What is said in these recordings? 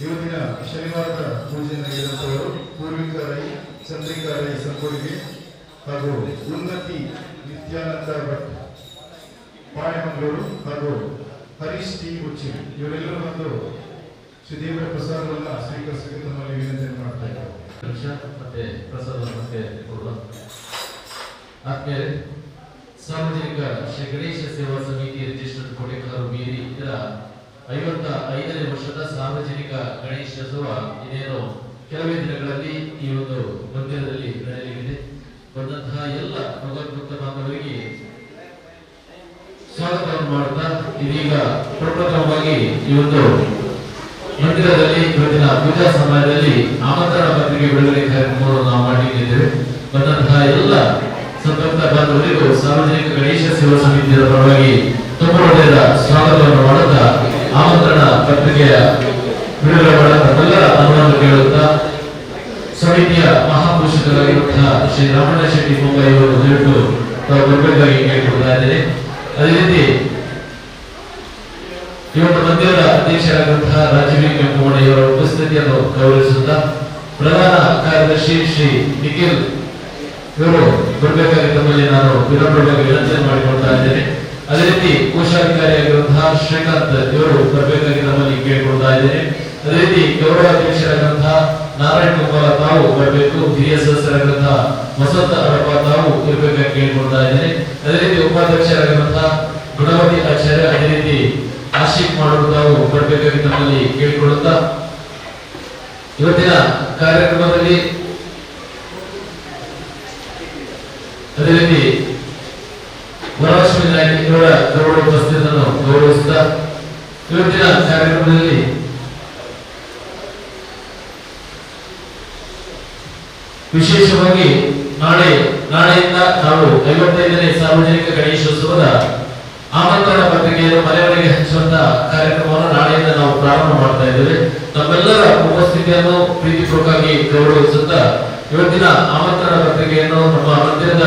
ಇವತ್ತಿನ ಶನಿವಾರದ ಪೂಜೆ ನಡೆದಂತವರು ಪೂರ್ವಿಕ ರೈ ಚಂದ್ರಿಕಾ ರೈ ಸಂಕೋಡಿಗೆ ಹಾಗೂ ಉನ್ನತಿ ನಿತ್ಯಾನಂದ ಭಟ್ ಪಾಳೆಮಂಗಳೂರು ಹಾಗೂ ಹರೀಶ್ ಟಿ ಉಚ್ಚಿ ಇವರೆಲ್ಲರೂ ಬಂದು ಶ್ರೀದೇವರ ಪ್ರಸಾದವನ್ನು ಸ್ವೀಕರಿಸಲಿಕ್ಕೆ ತಮ್ಮಲ್ಲಿ ವಿನಂತಿಯನ್ನು ಮಾಡ್ತಾ ಇದ್ದಾರೆ. ಮತ್ತೆ ಪ್ರಸಾದವನ್ನು ಕೊಡುವ ಆದ್ಮೇಲೆ ಸಾರ್ವಜನಿಕ ಶ್ರೀ ಗಣೇಶ ಸೇವಾ ಸಮಿತಿ ರಿಜಿಸ್ಟರ್ಡ್ ಕೋಟೆಕಾರು ಬೀರಿ ಇದರ 55ನೇ ವರ್ಷದ ಸಾರ್ವಜನಿಕ ಗಣೇಶೋತ್ಸವ ಇದೇನು ಕೆಲವೇ ದಿನಗಳಲ್ಲಿ ಈ ಒಂದು ಮಂದಿರದಲ್ಲಿ ನಡೆಯಲಿದೆ. ಬಂದಂತಹ ಎಲ್ಲ ಭಗವದ್ಭಕ್ತ ಬಾಂಧವರಿಗೆ ಸ್ವಾಗತವನ್ನು ಮಾಡುತ್ತಾ ಇದೀಗ ಪ್ರಪ್ರಥಮವಾಗಿ ಈ ಒಂದು ಮಂದಿರದಲ್ಲಿ ಇವತ್ತಿನ ಪೂಜಾ ಸಮಯದಲ್ಲಿ ಆಮಂತ್ರಣ ಪತ್ರಿಕೆ ಬಿಡುಗಡೆ ಕಾರ್ಯಕ್ರಮವನ್ನು ನಾವು ಮಾಡಲಿದ್ದೇವೆ. ಬಂದಂತಹ ಎಲ್ಲ ಸಂಪರ್ಕ ಬಾಂಧವರಿಗೂ ಸಾರ್ವಜನಿಕ ಗಣೇಶ ಸೇವಾ ಸಮಿತಿಯ ಪರವಾಗಿ ತುಂಬ ಒಳ್ಳೆಯದ ಸ್ವಾಗತವನ್ನು ಮಾಡುತ್ತಾ ಆಮಂತ್ರಣ ಪತ್ರಿಕೆಯ ಬಿಡುಗಡೆ ಮಾಡುತ್ತಾ ಎಲ್ಲರ ಅನುಮತಿ ಕೇಳುತ್ತಾ ಸಮಿತಿಯ ಮಹಾಪೋಷಕರಾಗಿರುವಂತಹ ಶ್ರೀ ರಾಮಣ್ಣ ಶೆಟ್ಟಿ ಮುಂಬೈ ಅವರು ದಯವಿಟ್ಟು ತಾವು ಬರಬೇಕಾಗಿ ಕೇಳಿಕೊಳ್ತಾ ಇದ್ದೇನೆ. ಅದೇ ರೀತಿ ಇವತ್ತು ಮಂದಿರದ ಅಧ್ಯಕ್ಷರಾಗಿರುವಂತಹ ರಾಜೀವ್ ಕೆಂಪುಮಣಿಯವರ ಉಪಸ್ಥಿತಿಯನ್ನು ಗೌರವಿಸುತ್ತಾ ಪ್ರಧಾನ ಕಾರ್ಯದರ್ಶಿ ಶ್ರೀ ನಿಖಿಲ್ ಇವರು ಬರಬೇಕಾಗಿ ತಮ್ಮಲ್ಲಿ ನಾನು ವಿನಮ್ರವಾಗಿ ವಿನಂತಿಯನ್ನು ಮಾಡಿಕೊಳ್ತಾ ಇದ್ದೇನೆ. ಅದೇ ರೀತಿ ಕೋಶಾಧಿಕಾರಿಯಾಗಿರುವಂತಹ ಶ್ರೀಕಾಂತ್ ಇವರು ಬರಬೇಕಾಗಿ ನಮ್ಮಲ್ಲಿ ಕೇಳಿಕೊಳ್ತಾ ಇದ್ದೇನೆ. ಅದೇ ರೀತಿ ಗೌರವಾಧ್ಯಕ್ಷರಾಗಿರುವಂತಹ ನಾರಾಯಣ್ ಕುಮಾರ್ ತಾವು ಬರಬೇಕು. ಹಿರಿಯ ಸದಸ್ಯರಾಗಿರುವಂತಹ ವಸಂತ ಅರಪ್ಪ ತಾವು ಇರಬೇಕಾಗಿ ಕೇಳಿಕೊಳ್ತಾ ಇದ್ದೇನೆ. ಅದೇ ರೀತಿ ಉಪಾಧ್ಯಕ್ಷರಾಗಿರುವಂತಹ ಗುಣವತಿ ಆಚಾರ್ಯ ಅದೇ ರೀತಿ ಆಶಿಕ್ ಮಾಡುವುದು ತಾವು ಬರಬೇಕಾಗಿ ತಮ್ಮಲ್ಲಿ ಕೇಳಿಕೊಳ್ಳುತ್ತಾ ಇವತ್ತಿನ ಕಾರ್ಯಕ್ರಮದಲ್ಲಿ ಅದೇ ರೀತಿ ವರಲಕ್ಷ್ಮಿ ನಾಯಕ್ ಇವರ ಗೌರವ ಉಪಸ್ಥಿತಿಯನ್ನು ಗೌರವಿಸುತ್ತಾ ಇವತ್ತಿನ ಕಾರ್ಯಕ್ರಮದಲ್ಲಿ ವಿಶೇಷವಾಗಿ ನಾಳೆಯಿಂದ ನಾವು 55ನೇ ಸಾರ್ವಜನಿಕ ಗಣೇಶೋತ್ಸವದ ಆಮಂತ್ರಣ ಪತ್ರಿಕೆಯನ್ನು ಮನೆಯವರಿಗೆ ಹಂಚುವಂತ ಕಾರ್ಯಕ್ರಮವನ್ನು ನಾಳೆಯಿಂದ ನಾವು ಪ್ರಾರಂಭ ಮಾಡ್ತಾ ಇದ್ದೇವೆ. ನಮ್ಮೆಲ್ಲರ ಉಪಸ್ಥಿತಿಯನ್ನು ಪ್ರೀತಿಪೂರ್ವಕವಾಗಿ ಗೌರವಿಸುತ್ತಾ ಇವತ್ತಿನ ಆಮಂತ್ರಣ ಪತ್ರಿಕೆಯನ್ನು ನಮ್ಮ ಮಂದಿರದ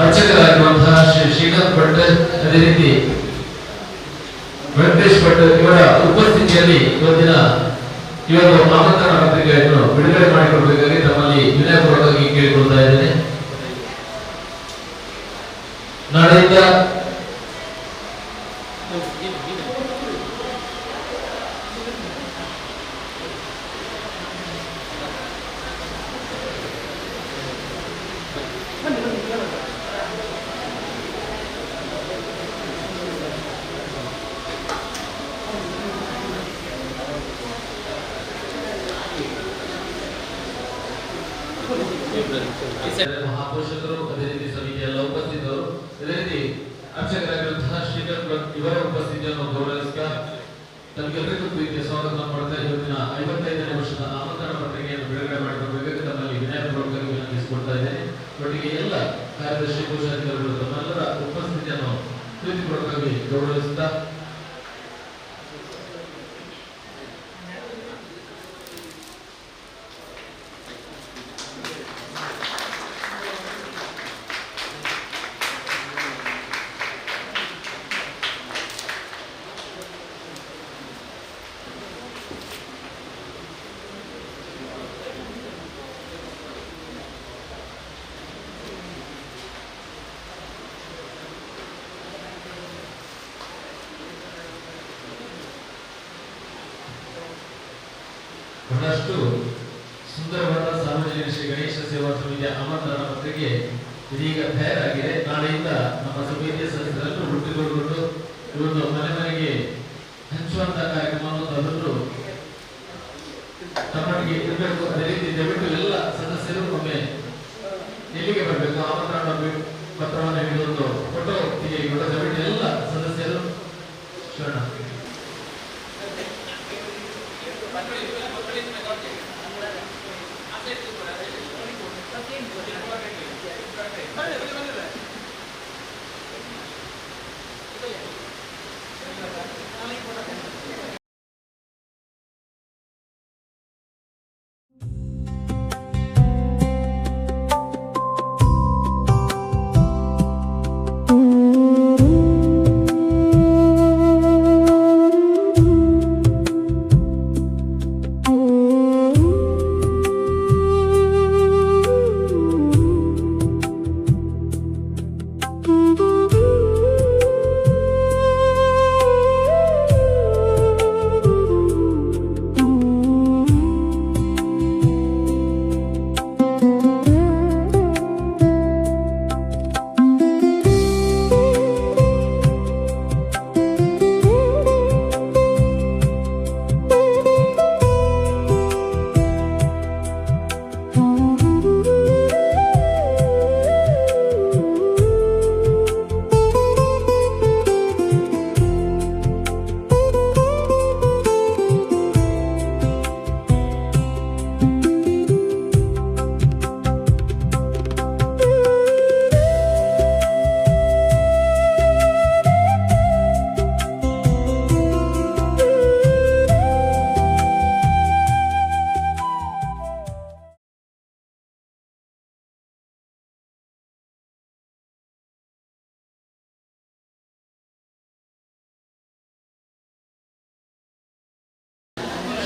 ಅರ್ಚಕರಾಗಿರುವಂತಹ ಶ್ರೀ ಶ್ರೀಕಾಂತ್ ಭಟ್ ಅದೇ ರೀತಿ ವೆಂಕಟೇಶ್ ಭಟ್ ಇವರ ಉಪಸ್ಥಿತಿಯಲ್ಲಿ ಇವತ್ತಿನ ಈ ಒಂದು ಆಮಂತ್ರಣ ಪತ್ರಿಕೆಯನ್ನು ಬಿಡುಗಡೆ ಮಾಡಿಕೊಡಬೇಕಾಗಿ ತಮ್ಮಲ್ಲಿ ವಿನಯಪೂರ್ವಕವಾಗಿ ಕೇಳಿಕೊಳ್ತಾ ಇದ್ದೇನೆ. ನಾಳೆಯಿಂದ ಮಹಾಪೋಷಕರು ಅದೇ ರೀತಿ ಸಮಿತಿಯ ಎಲ್ಲ ಉಪಸ್ಥಿತರು ಅದೇ ರೀತಿ ಅರ್ಚಕರಾಗಿರುವಂತಹ ಶ್ರೀಕಾಂತ್ ಇವರ ಉಪಸ್ಥಿತಿಯನ್ನು ಗೌರವಿಸುತ್ತಾ ತಮಗೆಲ್ಲರಿಗೂ ಪ್ರೀತಿಯ ಸ್ವಾಗತ ಮಾಡ್ತಾ ಇವತ್ತಿನ 55ನೇ ವರ್ಷದ ಆಮಂತ್ರಣ ಪತ್ರಿಕೆಯನ್ನು ಬಿಡುಗಡೆ ಮಾಡಿಕೊಡಬೇಕಾಗಿ ತಮ್ಮಲ್ಲಿ ವಿನಯಪೂರ್ವಕವಾಗಿ ವಿನಂತಿಸಿಕೊಳ್ತಾ ಇದ್ದೇನೆ. ಒಟ್ಟಿಗೆ ಎಲ್ಲ ಕಾರ್ಯದರ್ಶಿ ಕೋಶಾಧಿಕಾರಿಗಳು ತಮ್ಮೆಲ್ಲರ ಉಪಸ್ಥಿತಿಯನ್ನು ಪ್ರೀತಿಪೂರ್ವಕವಾಗಿ ಗೌರವಿಸುತ್ತಾ ಬಹಳಷ್ಟು ಸುಂದರವಾದ ಸಾರ್ವಜನಿಕ ಶ್ರೀ ಗಣೇಶ ಸೇವಾ ಸಮಿತಿಯ ಆಮಂತ್ರಣ ಪತ್ರಿಕೆ ಇದೀಗ ತಯಾರಾಗಿದೆ. ನಾಳೆಯಿಂದ ನಮ್ಮ ಸಮಿತಿಯ ಸದಸ್ಯರನ್ನು ಹುಟ್ಟಿಕೊಂಡು ಇವತ್ತು ಮನೆ ಮನೆಗೆ ಹಂಚುವಂತಹ ಕಾರ್ಯಕ್ರಮವನ್ನು ತಂದರು ತಮ್ಮೊಟ್ಟಿಗೆ ಇರಬೇಕು. ಅದೇ ರೀತಿ ದಯವಿಟ್ಟು ಎಲ್ಲ ಸದಸ್ಯರು ಒಮ್ಮೆ ಎಲ್ಲಿಗೆ ಬರಬೇಕು ಆಮಂತ್ರಣ ಪತ್ರವನ್ನು ಹಿಡಿದು ಫೋಟೋ ತೆಗೆದುಕೊಂಡು ದಯವಿಟ್ಟು ಎಲ್ಲ ಸದಸ್ಯರು ಶರಣ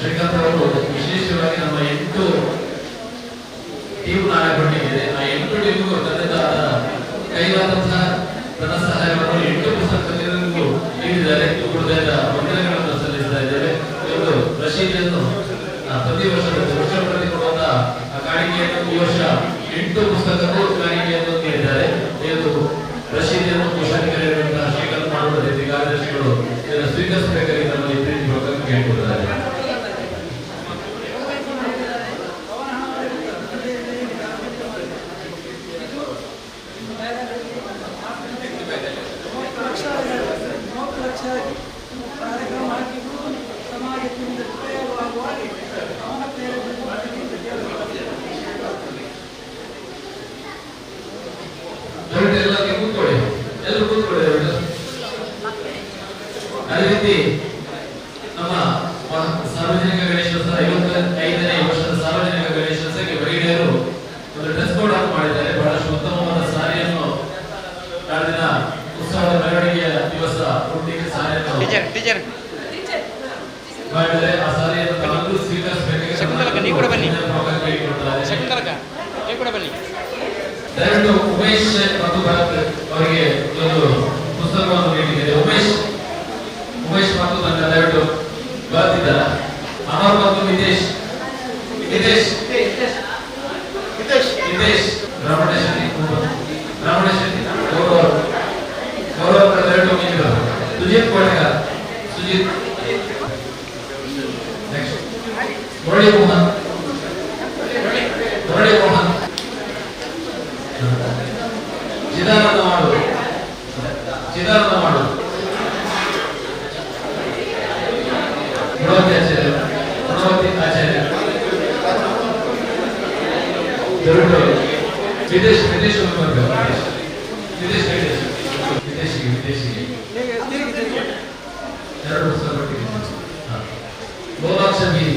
ಶ್ರೀಕಾಂತ್ ಅವರು ವಿಶೇಷವಾಗಿ ನಮ್ಮ 8 ಟೀಮ್ ನಾಯಕರೊಂದಿಗೆ ಆ 8 ಟೀಮ್ಗೂ ತನ್ನದೇ ಆದ ಕೈಲಾದಂತಹ ಧನ ಸಹಾಯವನ್ನು 8 ಪುಸ್ತಕಗಳಿಗೂ ನೀಡಿದ್ದಾರೆ. ಹೃದಯದ ವಂದನೆಗಳನ್ನು ಸಲ್ಲಿಸ್ತಾ ಇದ್ದೇವೆ. ಇವರು ರಶೀದಿಯನ್ನು ಪ್ರತಿ ವರ್ಷ ಪ್ರತಿ ಕೊಡುವಂತಹ ಕಾಣಿಕೆಯನ್ನು ಈ ವರ್ಷ 8 ಪುಸ್ತಕಕ್ಕೂ ಕಾಣಿಕೆಯನ್ನು ನೀಡಿದ್ದಾರೆ. ಇದು ರಶೀದಿಯನ್ನು ಪೋಷಕರಿರುವಂತಹ ಶ್ರೀಕಾಂತ್ ಮಾಡುವ ರೀತಿ ಕಾರ್ಯದರ್ಶಿಗಳು ಇದನ್ನು ಸ್ವೀಕರಿಸಬೇಕಾಗಿ ನಮ್ಮಲ್ಲಿ ಪ್ರೀತಿಪೂರ್ವಕ ಕೇಳಿಕೊಳ್ತಾರೆ. ಅದೇ ರೀತಿ ನಮ್ಮ ಸಾರ್ವಜನಿಕ ಗಣೇಶೋತ್ಸವ 55ನೇ ವರ್ಷದ ಸಾರ್ವಜನಿಕ ಗಣೇಶೋತ್ಸವಕ್ಕೆ ಮಹಿಳೆಯರು ಒಂದು ಡ್ರೆಸ್ ಕೋಡ್ ಅನ್ನು ಮಾಡಿದ್ದಾರೆ. ಬಹಳಷ್ಟು ಉತ್ತಮವಾದ ಸಾರಿಯನ್ನು ಕಳೆದಿನ ಉತ್ಸವದ ಮೆರವಣಿಗೆಯ ದಿವಸ ಹುಟ್ಟಿಗೆ ಸಾರಿಯನ್ನು ಮಾಡಿದರೆ ಆ ಸಾರಿಯನ್ನು ತಾವು ಸ್ವೀಕರಿಸಬೇಕಾಗಿ ದಯವಿಟ್ಟು ಉಮೇಶ್ ಮತ್ತು ಭರತ್ ಅವರಿಗೆ ಒಂದು ಪುಸ್ತಕವನ್ನು ನೀಡಿದ್ದೇನೆ. ಉಮೇಶ್ ಮತ್ತು ನನ್ನ ದಯವಿಟ್ಟು ಬರ್ತಿದ್ದಾರ. ಅಮರ್ ಮತ್ತು ನಿತೇಶ್ ರಮಣ ಶೆಟ್ಟಿ ಗೌರವ ದಯವಿಟ್ಟು ನೀಡಿದರು. ಸುಜಿತ್ ಕೋಟೆಗಾರ್ ನೆಕ್ಸ್ಟ್ ಮುರಳಿ ಮೋಹನ್ ಚಿದಾನಂದ ಮಾಡು ಗುಣವತಿ ಆಚಾರ್ಯ ವಿದೇಶಿಗೆ ಎರಡು ಪುಸ್ತಕ ಕೊಟ್ಟಿದ್ದೀನಿ. ಗೋಲಾಕ್ಷ ಬೀರಿ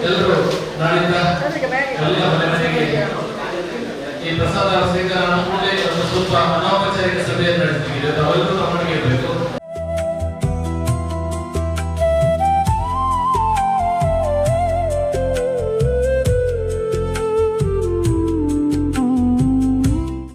ಎಲ್ಲರೂ ನಾಳಿಂದ ಎಲ್ಲ ಮನೆಗೆ ಈ ಪ್ರಸಾದ ಸ್ವೀಕಾರ ಕೂಡಲೇ ಒಂದು ಸ್ವಲ್ಪ ಅನೌಪಚಾರಿಕ ಸಭೆಯನ್ನು ನಡೆಸ್ತೀವಿ.